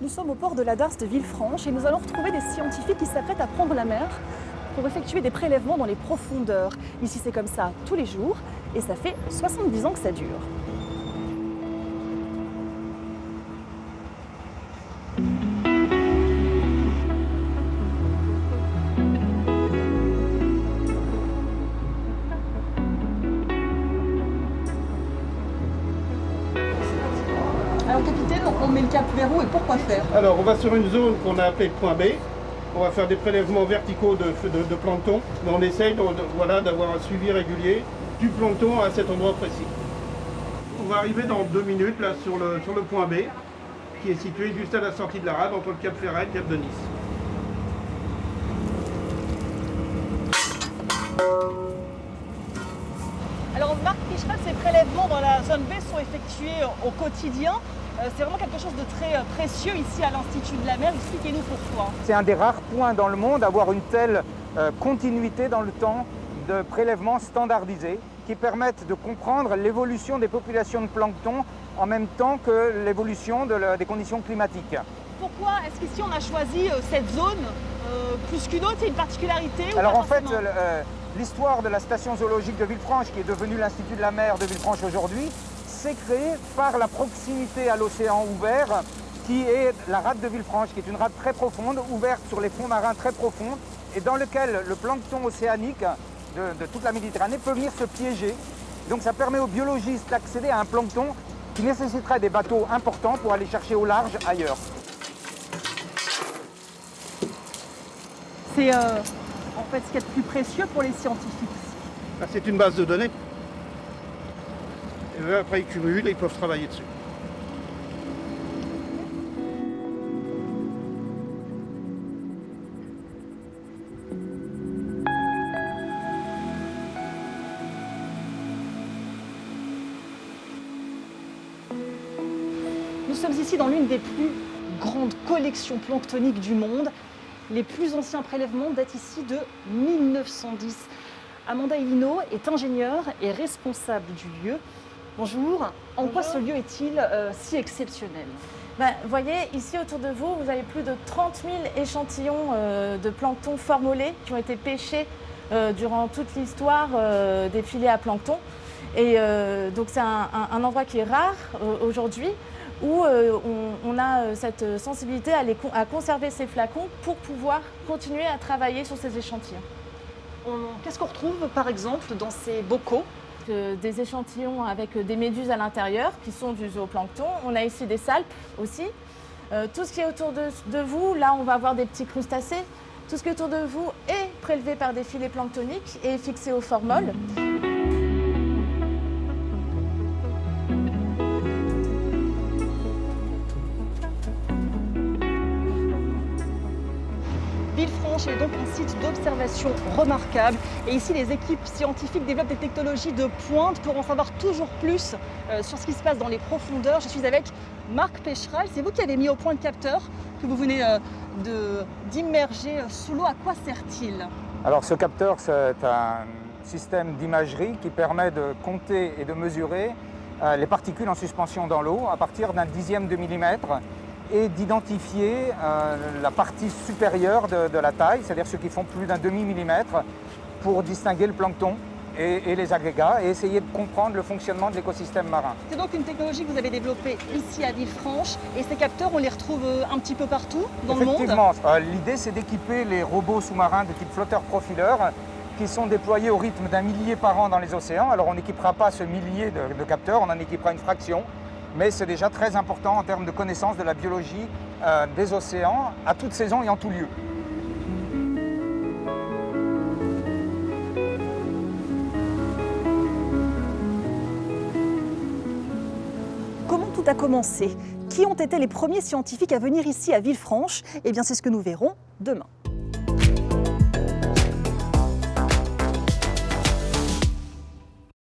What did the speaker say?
Nous sommes au port de la Darse de Villefranche et nous allons retrouver des scientifiques qui s'apprêtent à prendre la mer pour effectuer des prélèvements dans les profondeurs. Ici c'est comme ça tous les jours et ça fait 70 ans que ça dure. Alors capitaine, on met le cap vers où et pourquoi faire? Alors on va sur une zone qu'on a appelée point B. On va faire des prélèvements verticaux de plancton, mais on essaye d'avoir un suivi régulier du plancton à cet endroit précis. On va arriver dans 2 minutes là, sur le point B, qui est situé juste à la sortie de la rade, entre le Cap Ferret et le Cap de Nice. Alors Marc Picheral, ces prélèvements dans la zone B sont effectués au quotidien. C'est vraiment quelque chose de très précieux ici à l'Institut de la mer. Expliquez-nous pourquoi. C'est un des rares points dans le monde à avoir une telle continuité dans le temps de prélèvements standardisés qui permettent de comprendre l'évolution des populations de plancton en même temps que l'évolution des conditions climatiques. Pourquoi est-ce qu'ici on a choisi cette zone plus qu'une autre? Il y a une particularité? Alors en fait, l'histoire de la station zoologique de Villefranche, qui est devenue l'Institut de la mer de Villefranche aujourd'hui, s'est créée par la proximité à l'océan ouvert, qui est la rade de Villefranche, qui est une rade très profonde, ouverte sur les fonds marins très profonds, et dans lequel le plancton océanique de toute la Méditerranée peut venir se piéger. Donc ça permet aux biologistes d'accéder à un plancton qui nécessiterait des bateaux importants pour aller chercher au large ailleurs. C'est en fait ce qui est le plus précieux pour les scientifiques. Là, c'est une base de données. Et là, après ils cumulent et ils peuvent travailler dessus. Nous sommes ici dans l'une des plus grandes collections planctoniques du monde. Les plus anciens prélèvements datent ici de 1910. Amanda Elino est ingénieure et responsable du lieu. Bonjour. En quoi ce lieu est-il si exceptionnel? Vous voyez, ici autour de vous, vous avez plus de 30 000 échantillons de plancton formolé qui ont été pêchés durant toute l'histoire des filets à plancton. Et donc c'est un endroit qui est rare aujourd'hui, où on a cette sensibilité à conserver ces flacons pour pouvoir continuer à travailler sur ces échantillons. Qu'est-ce qu'on retrouve par exemple dans ces bocaux? Des échantillons avec des méduses à l'intérieur qui sont du zooplancton. On a ici des salpes aussi. Tout ce qui est autour de vous, là on va avoir des petits crustacés. Tout ce qui est autour de vous est prélevé par des filets planctoniques et fixé au formol. Villefranche est donc un site d'observation remarquable. Et ici, les équipes scientifiques développent des technologies de pointe pour en savoir toujours plus sur ce qui se passe dans les profondeurs. Je suis avec Marc Picheral. C'est vous qui avez mis au point le capteur que vous venez d'immerger sous l'eau. À quoi sert-il? Alors ce capteur, c'est un système d'imagerie qui permet de compter et de mesurer les particules en suspension dans l'eau à partir d'un dixième de millimètre et d'identifier la partie supérieure de la taille, c'est-à-dire ceux qui font plus d'un demi-millimètre, pour distinguer le plancton et les agrégats et essayer de comprendre le fonctionnement de l'écosystème marin. C'est donc une technologie que vous avez développée ici à Villefranche et ces capteurs, on les retrouve un petit peu partout dans le monde? Effectivement, l'idée c'est d'équiper les robots sous-marins de type flotteur-profileur qui sont déployés au rythme d'1 millier par an dans les océans. Alors on n'équipera pas ce millier de capteurs, on en équipera une fraction. Mais c'est déjà très important en termes de connaissance de la biologie des océans à toute saison et en tout lieu. Comment tout a commencé? Qui ont été les premiers scientifiques à venir ici à Villefranche? Eh bien, c'est ce que nous verrons demain.